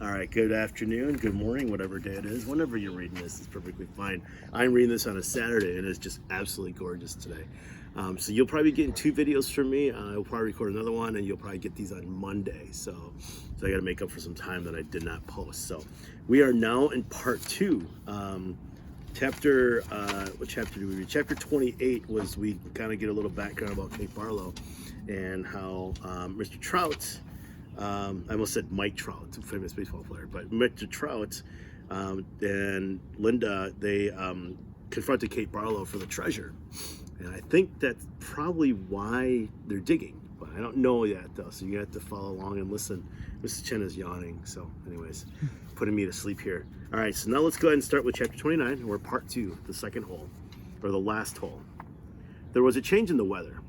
All right, good afternoon, good morning, whatever day it is. Whenever you're reading this, it's perfectly fine. I'm reading this on a Saturday, and it's just absolutely gorgeous today. So you'll probably be getting two videos from me. I'll probably record another one, and you'll probably get these on Monday. So I got to make up for some time that I did not post. So we are now in part two. What chapter do we read? Chapter 28 was we kind of get a little background about Kate Barlow and how Mr. Trout. I almost said Mike Trout, a famous baseball player, but Mr. Trout and Linda, they confronted Kate Barlow for the treasure. And I think that's probably why they're digging, but I don't know yet though, so you have to follow along and listen. Mrs. Chen is yawning, so anyways, putting me to sleep here. All right, so now let's go ahead and start with chapter 29, and we're part two, the second hole, or the last hole. There was a change in the weather,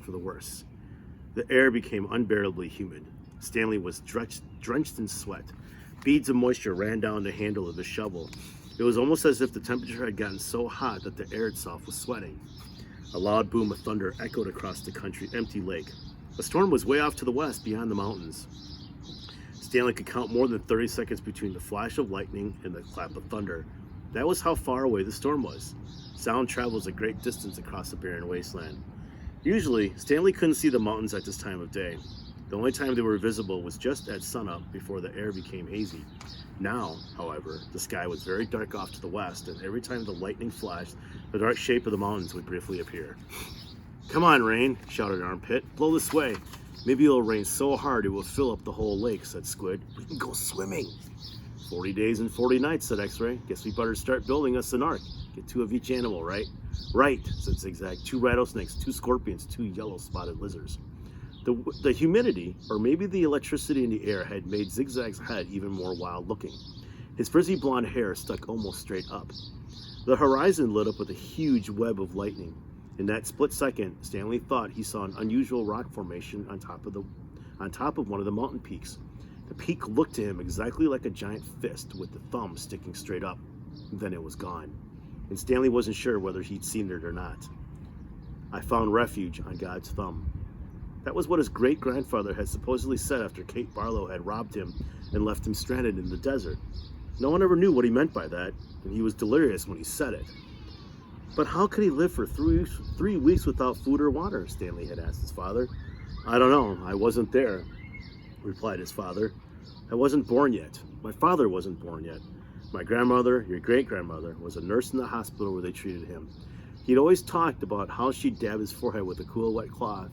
for the worse. The air became unbearably humid. Stanley was drenched in sweat. Beads of moisture ran down the handle of his shovel. It was almost as if the temperature had gotten so hot that the air itself was sweating. A loud boom of thunder echoed across the empty lake. A storm was way off to the west, beyond the mountains. Stanley could count more than 30 seconds between the flash of lightning and the clap of thunder. That was how far away the storm was. Sound travels a great distance across the barren wasteland. Usually, Stanley couldn't see the mountains at this time of day. The only time they were visible was just at sunup before the air became hazy. Now, however, the sky was very dark off to the west, and every time the lightning flashed, the dark shape of the mountains would briefly appear. "Come on, rain," shouted Armpit. "Blow this way. Maybe it'll rain so hard it will fill up the whole lake," said Squid. "We can go swimming." 40 days and 40 nights, said X-Ray. "Guess we better start building us an ark. Get two of each animal, right?" "Right," said Zigzag. 2 rattlesnakes, 2 scorpions, 2 yellow-spotted lizards. The humidity, or maybe the electricity in the air, had made Zigzag's head even more wild-looking. His frizzy blonde hair stuck almost straight up. The horizon lit up with a huge web of lightning. In that split second, Stanley thought he saw an unusual rock formation on top of one of the mountain peaks. The peak looked to him exactly like a giant fist with the thumb sticking straight up. Then it was gone, and Stanley wasn't sure whether he'd seen it or not. "I found refuge on God's thumb." That was what his great-grandfather had supposedly said after Kate Barlow had robbed him and left him stranded in the desert. No one ever knew what he meant by that, and he was delirious when he said it. "But how could he live for 3 weeks without food or water?" Stanley had asked his father. "I don't know. I wasn't there," replied his father. "I wasn't born yet. My father wasn't born yet. My grandmother, your great-grandmother, was a nurse in the hospital where they treated him. He'd always talked about how she'd dab his forehead with a cool wet cloth.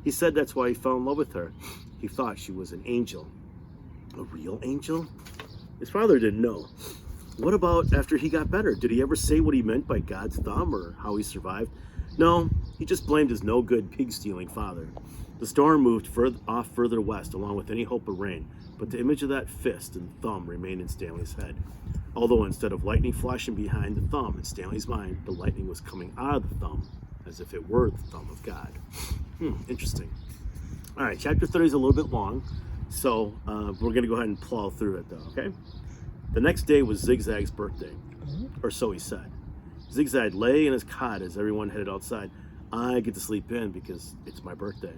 He said that's why he fell in love with her. He thought she was an angel." "A real angel?" His father didn't know. "What about after he got better? Did he ever say what he meant by God's thumb or how he survived?" "No, he just blamed his no-good pig-stealing father." The storm moved off further west along with any hope of rain, but the image of that fist and thumb remained in Stanley's head. Although instead of lightning flashing behind the thumb in Stanley's mind, the lightning was coming out of the thumb as if it were the thumb of God. Interesting. All right, chapter 30 is a little bit long, so we're going to go ahead and plow through it, though, okay? The next day was Zigzag's birthday, or so he said. Zigzag lay in his cot as everyone headed outside. "I get to sleep in because it's my birthday."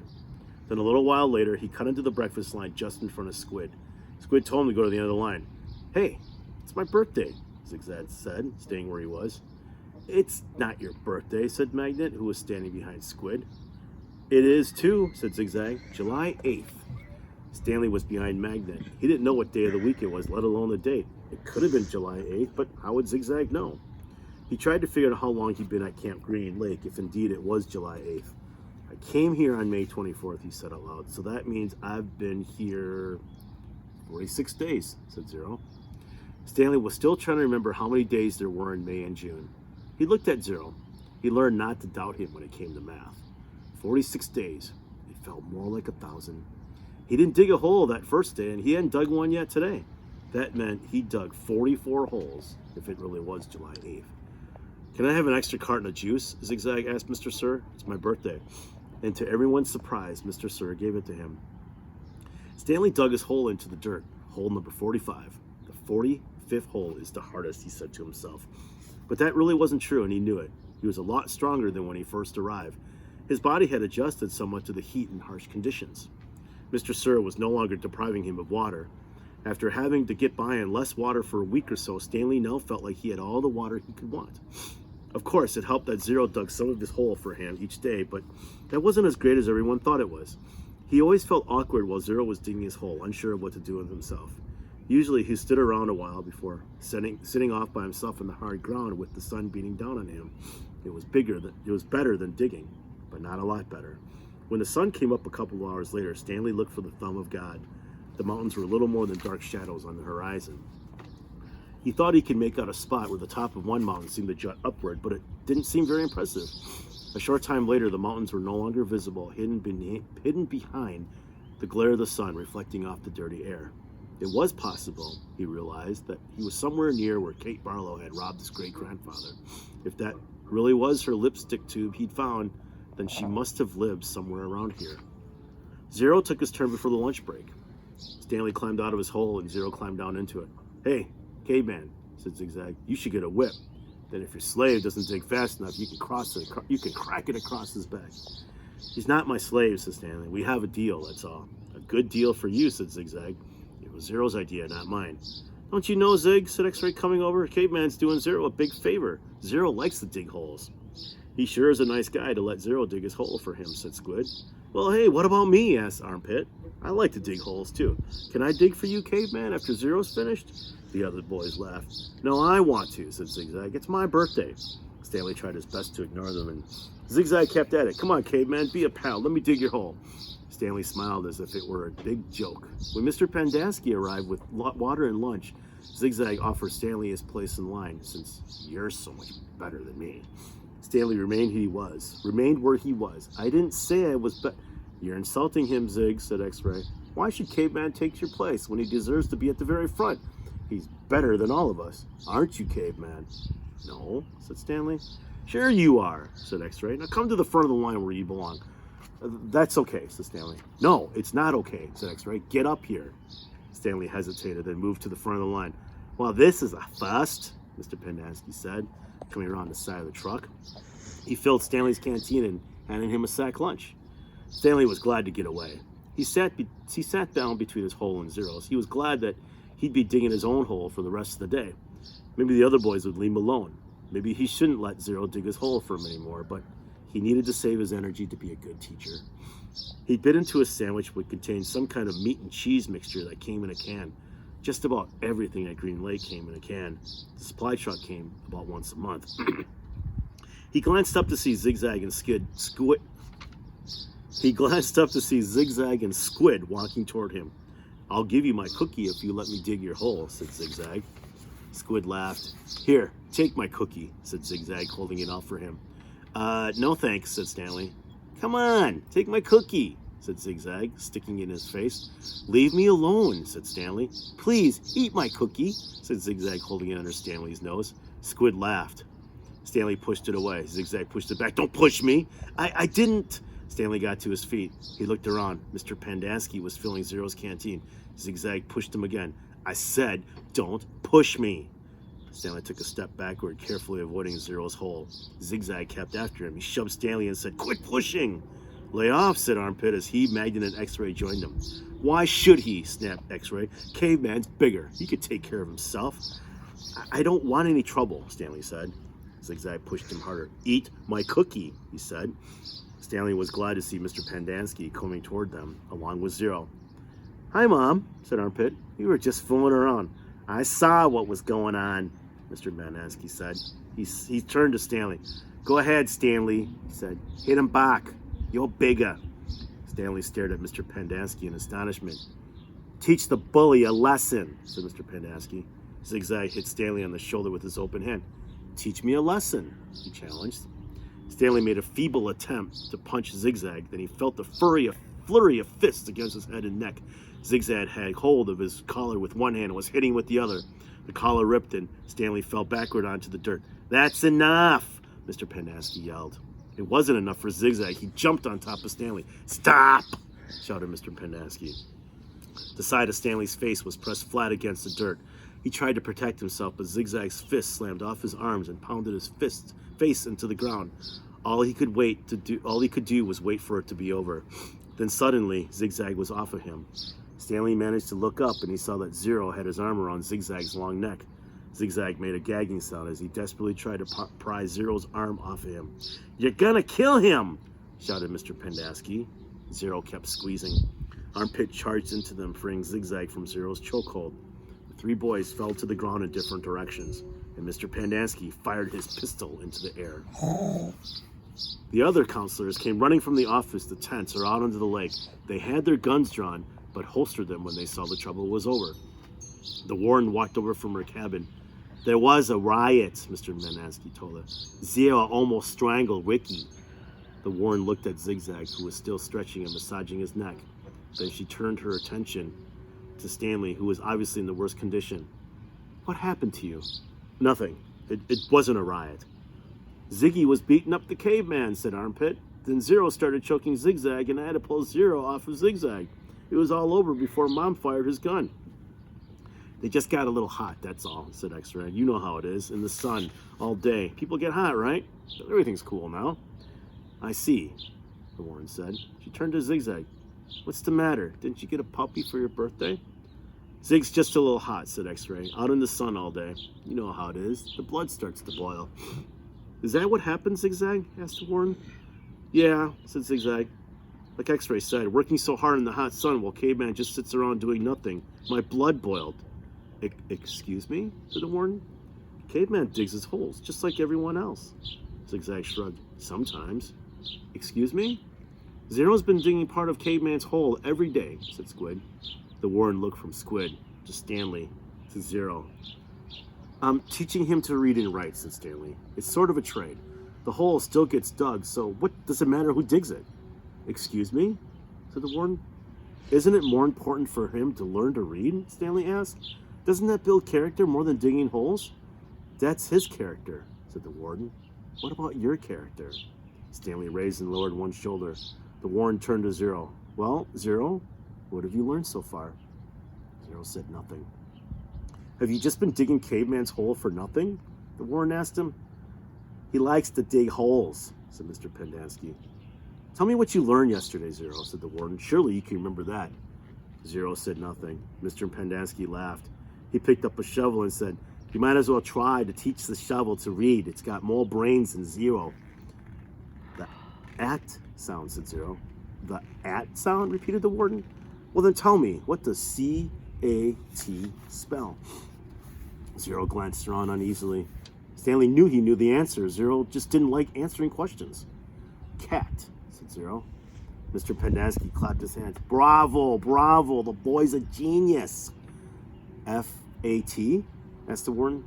Then a little while later, he cut into the breakfast line just in front of Squid. Squid told him to go to the end of the line. "Hey, it's my birthday," Zigzag said, staying where he was. "It's not your birthday," said Magnet, who was standing behind Squid. "It is too," said Zigzag. "July 8th. Stanley was behind Magnet. He didn't know what day of the week it was, let alone the date. It could have been July 8th, but how would Zigzag know? He tried to figure out how long he'd been at Camp Green Lake, if indeed it was July 8th. "I came here on May 24th, he said out loud. "So that means I've been here 46 days, said Zero. Stanley was still trying to remember how many days there were in May and June. He looked at Zero. He learned not to doubt him when it came to math. 46 days. It felt more like 1,000. He didn't dig a hole that first day, and he hadn't dug one yet today. That meant he dug 44 holes, if it really was July 8th. "Can I have an extra carton of juice?" Zigzag asked Mr. Sir. "It's my birthday." And to everyone's surprise, Mr. Sir gave it to him. Stanley dug his hole into the dirt, hole number 45. The 45th hole is the hardest, he said to himself. But that really wasn't true, and he knew it. He was a lot stronger than when he first arrived. His body had adjusted somewhat to the heat and harsh conditions. Mr. Sir was no longer depriving him of water. After having to get by on less water for a week or so, Stanley now felt like he had all the water he could want. Of course, it helped that Zero dug some of his hole for him each day, but that wasn't as great as everyone thought it was. He always felt awkward while Zero was digging his hole, unsure of what to do with himself. Usually he stood around a while before sitting off by himself on the hard ground with the sun beating down on him. It was better than digging, but not a lot better. When the sun came up a couple of hours later, Stanley looked for the thumb of God. The mountains were little more than dark shadows on the horizon. He thought he could make out a spot where the top of one mountain seemed to jut upward, but it didn't seem very impressive. A short time later, the mountains were no longer visible, hidden behind the glare of the sun reflecting off the dirty air. It was possible, he realized, that he was somewhere near where Kate Barlow had robbed his great-grandfather. If that really was her lipstick tube he'd found, then she must have lived somewhere around here. Zero took his turn before the lunch break. Stanley climbed out of his hole and Zero climbed down into it. "Hey, caveman," said Zigzag, "you should get a whip. Then if your slave doesn't dig fast enough, you can crack it across his back." "He's not my slave," said Stanley. "We have a deal, that's all." "A good deal for you," said Zigzag. "It was Zero's idea, not mine." "Don't you know, Zig?" said X-Ray, coming over. "Caveman's doing Zero a big favor. Zero likes to dig holes." "He sure is a nice guy to let Zero dig his hole for him," said Squid. "Well, hey, what about me?" asked Armpit. "I like to dig holes, too. Can I dig for you, Caveman, after Zero's finished?" The other boys laughed. "No, I want to," said Zigzag. "It's my birthday." Stanley tried his best to ignore them, and Zigzag kept at it. "Come on, Caveman, be a pal. Let me dig your hole." Stanley smiled as if it were a big joke. When Mr. Pendanski arrived with water and lunch, Zigzag offered Stanley his place in line, since you're so much better than me. Stanley remained where he was. "I didn't say I was better." "You're insulting him, Zig," said X-Ray. "Why should Caveman take your place when he deserves to be at the very front? He's better than all of us. Aren't you, Caveman?" "No," said Stanley. "Sure you are," said X-Ray. "Now come to the front of the line where you belong." "That's okay," said Stanley. "No, it's not okay," said X-Ray. "Get up here." Stanley hesitated, then moved to the front of the line. "Well, this is a first," Mr. Pendanski said, coming around the side of the truck. He filled Stanley's canteen and handed him a sack lunch. Stanley was glad to get away. He sat down between his hole and Zero's. He was glad that he'd be digging his own hole for the rest of the day. Maybe the other boys would leave him alone. Maybe he shouldn't let Zero dig his hole for him anymore, but he needed to save his energy to be a good teacher. He bit into a sandwich which contained some kind of meat and cheese mixture that came in a can. Just about everything at Green Lake came in a can. The supply truck came about once a month. He glanced up to see Zigzag and Squid walking toward him. "I'll give you my cookie if you let me dig your hole," said Zigzag. Squid laughed. "Here, take my cookie," said Zigzag, holding it out for him. No thanks," said Stanley. "Come on, take my cookie," said Zigzag, sticking it in his face. "Leave me alone," said Stanley. "Please, eat my cookie," said Zigzag, holding it under Stanley's nose. Squid laughed. Stanley pushed it away. Zigzag pushed it back. "Don't push me. I didn't." Stanley got to his feet. He looked around. Mr. Pendanski was filling Zero's canteen. Zigzag pushed him again. "I said, don't push me." Stanley took a step backward, carefully avoiding Zero's hole. Zigzag kept after him. He shoved Stanley and said, "Quit pushing." "Lay off," said Armpit as he, Magnet, and X-Ray joined him. "Why should he?" snapped X-Ray. "Caveman's bigger. He could take care of himself." I don't want any trouble," Stanley said. Zigzag pushed him harder. "Eat my cookie," he said. Stanley was glad to see Mr. Pendanski coming toward them, along with Zero. "Hi, Mom," said Armpit. "We were just fooling around." "I saw what was going on," Mr. Pendanski said. He turned to Stanley. "Go ahead, Stanley," he said. "Hit him back. You're bigger." Stanley stared at Mr. Pendanski in astonishment. "Teach the bully a lesson," said Mr. Pendanski. Zigzag hit Stanley on the shoulder with his open hand. "Teach me a lesson," he challenged. Stanley made a feeble attempt to punch Zigzag, then he felt the flurry of fists against his head and neck. Zigzag had hold of his collar with one hand and was hitting with the other. The collar ripped and Stanley fell backward onto the dirt. "That's enough," Mr. Pendanski yelled. It wasn't enough for Zigzag. He jumped on top of Stanley. "Stop!" shouted Mr. Pendanski. The side of Stanley's face was pressed flat against the dirt. He tried to protect himself, but Zigzag's fist slammed off his arms and pounded his face into the ground. All he could do was wait for it to be over. Then suddenly, Zigzag was off of him. Stanley managed to look up, and he saw that Zero had his arm around Zigzag's long neck. Zigzag made a gagging sound as he desperately tried to pry Zero's arm off of him. "You're gonna kill him!" shouted Mr. Pendanski. Zero kept squeezing. Armpit charged into them, freeing Zigzag from Zero's chokehold. The three boys fell to the ground in different directions, and Mr. Pendanski fired his pistol into the air. The other counselors came running from the office, the tents, or out onto the lake. They had their guns drawn, but holstered them when they saw the trouble was over. The warden walked over from her cabin. "There was a riot," Mr. Pendanski told her. "Zero almost strangled Ricky." The warden looked at Zigzag, who was still stretching and massaging his neck. Then she turned her attention to Stanley, who was obviously in the worst condition. "What happened to you?" "Nothing. It wasn't a riot." "Ziggy was beating up the caveman," said Armpit. "Then Zero started choking Zigzag, and I had to pull Zero off of Zigzag. It was all over before Mom fired his gun." "They just got a little hot, that's all," said X-Ray. "You know how it is, in the sun, all day. People get hot, right? But everything's cool now." "I see," the warden said. She turned to Zigzag. "What's the matter? Didn't you get a puppy for your birthday?" "Zig's just a little hot," said X-Ray. "Out in the sun all day. You know how it is. The blood starts to boil." "Is that what happened, Zigzag?" asked the warden. "Yeah," said Zigzag. "Like X-Ray said, working so hard in the hot sun while Caveman just sits around doing nothing. My blood boiled." Excuse me?" said the warden. "Caveman digs his holes, just like everyone else." Zigzag shrugged. "Sometimes." "Excuse me?" "Zero's been digging part of Caveman's hole every day," said Squid. The warden looked from Squid to Stanley to Zero. "I'm teaching him to read and write," said Stanley. "It's sort of a trade. The hole still gets dug, so what does it matter who digs it?" "Excuse me?" said the warden. "Isn't it more important for him to learn to read?" Stanley asked. "Doesn't that build character more than digging holes?" "That's his character," said the warden. "What about your character?" Stanley raised and lowered one shoulder. The warden turned to Zero. "Well, Zero, what have you learned so far?" Zero said nothing. "Have you just been digging Caveman's hole for nothing?" the warden asked him. "He likes to dig holes," said Mr. Pendanski. "Tell me what you learned yesterday, Zero," said the warden. "Surely you can remember that." Zero said nothing. Mr. Pendanski laughed. He picked up a shovel and said, "You might as well try to teach the shovel to read. It's got more brains than Zero." "The at sound," said Zero. "The at sound?" repeated the warden. "Well, then tell me, what does C-A-T spell?" Zero glanced around uneasily. Stanley knew he knew the answer. Zero just didn't like answering questions. "Cat," said Zero. Mr. Pendanski clapped his hands. "Bravo, bravo, the boy's a genius." "F-A-T?" asked the warden.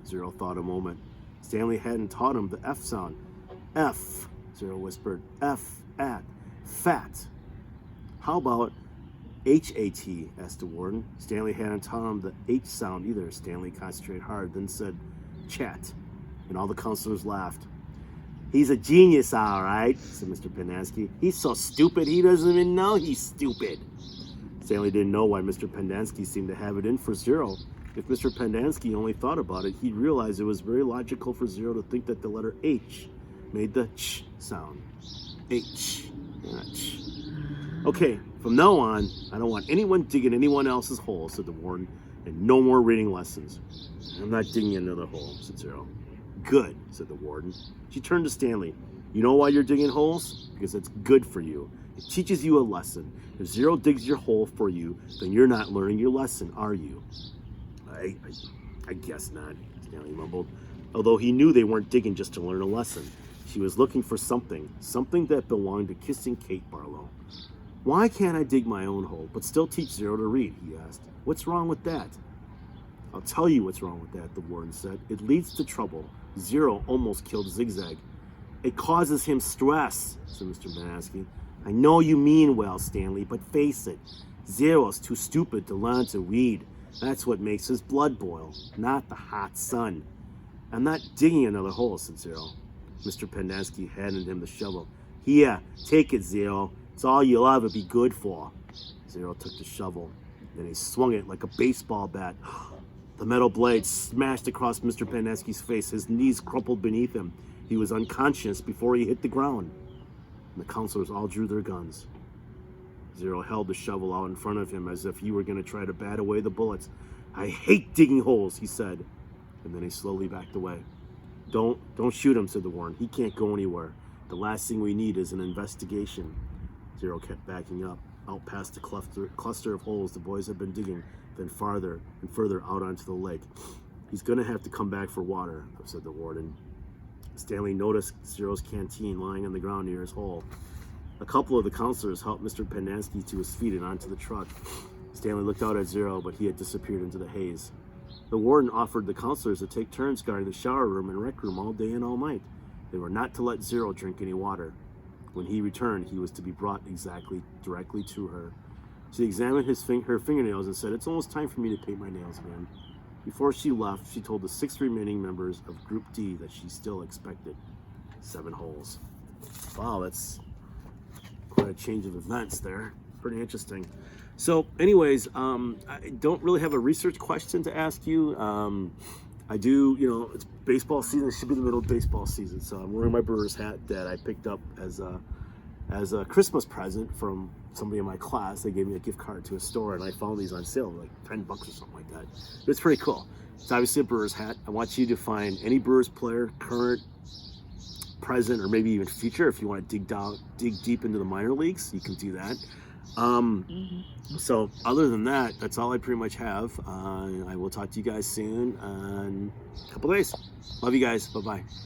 Zero thought a moment. Stanley hadn't taught him the F sound. "F," Zero whispered. "F, at, fat." "How about H-A-T?" asked the warden. Stanley hadn't taught him the H sound either. Stanley concentrated hard, then said, "Chat." And all the counselors laughed. "He's a genius, all right," said Mr. Pendanski. "He's so stupid, he doesn't even know he's stupid." Stanley didn't know why Mr. Pendanski seemed to have it in for Zero. If Mr. Pendanski only thought about it, he'd realize it was very logical for Zero to think that the letter H made the ch sound. H, not ch. "Okay, from now on, I don't want anyone digging anyone else's hole," said the warden, "and no more reading lessons." "I'm not digging another hole," said Zero. "Good," said the warden. She turned to Stanley. "You know why you're digging holes? Because it's good for you. It teaches you a lesson. If Zero digs your hole for you, then you're not learning your lesson, are you?" I guess not," Stanley mumbled, although he knew they weren't digging just to learn a lesson. She was looking for something that belonged to Kissing Kate Barlow. "Why can't I dig my own hole, but still teach Zero to read?" he asked. "What's wrong with that?" "I'll tell you what's wrong with that," the warden said. "It leads to trouble. Zero almost killed Zigzag." "It causes him stress," said Mr. Pendanski. "I know you mean well, Stanley, but face it. Zero's too stupid to learn to read. That's what makes his blood boil, not the hot sun." "I'm not digging another hole," said Zero. Mr. Pendanski handed him the shovel. "Here, take it, Zero. It's all you'll ever be good for." Zero took the shovel. Then he swung it like a baseball bat. The metal blade smashed across Mr. Pendanski's face. His knees crumpled beneath him. He was unconscious before he hit the ground. And the counselors all drew their guns. Zero held the shovel out in front of him as if he were going to try to bat away the bullets. "I hate digging holes," he said, and then he slowly backed away. Don't shoot him," said the warden. "He can't go anywhere. The last thing we need is an investigation." Zero kept backing up, out past the cluster of holes the boys had been digging, then farther and further out onto the lake. "He's going to have to come back for water," said the warden. Stanley noticed Zero's canteen lying on the ground near his hole. A couple of the counselors helped Mr. Pendanski to his feet and onto the truck. Stanley looked out at Zero, but he had disappeared into the haze. The warden offered the counselors to take turns guarding the shower room and rec room all day and all night. They were not to let Zero drink any water. When he returned, he was to be brought directly to her. She examined her fingernails and said, "It's almost time for me to paint my nails again." Before she left, she told the 6 remaining members of Group D that she still expected 7 holes. Wow, that's quite a change of events there. Pretty interesting. So anyways, I don't really have a research question to ask you. I do, it's baseball season. It should be the middle of baseball season. So I'm wearing my Brewers hat that I picked up as a Christmas present from somebody in my class. They gave me a gift card to a store, and I found these on sale, like $10 or something like that. But it's pretty cool. It's obviously a Brewers hat. I want you to find any Brewers player, current, present, or maybe even future. If you want to dig deep into the minor leagues, you can do that. So other than that, that's all I pretty much have. I will talk to you guys soon in a couple days. Love you guys. Bye-bye.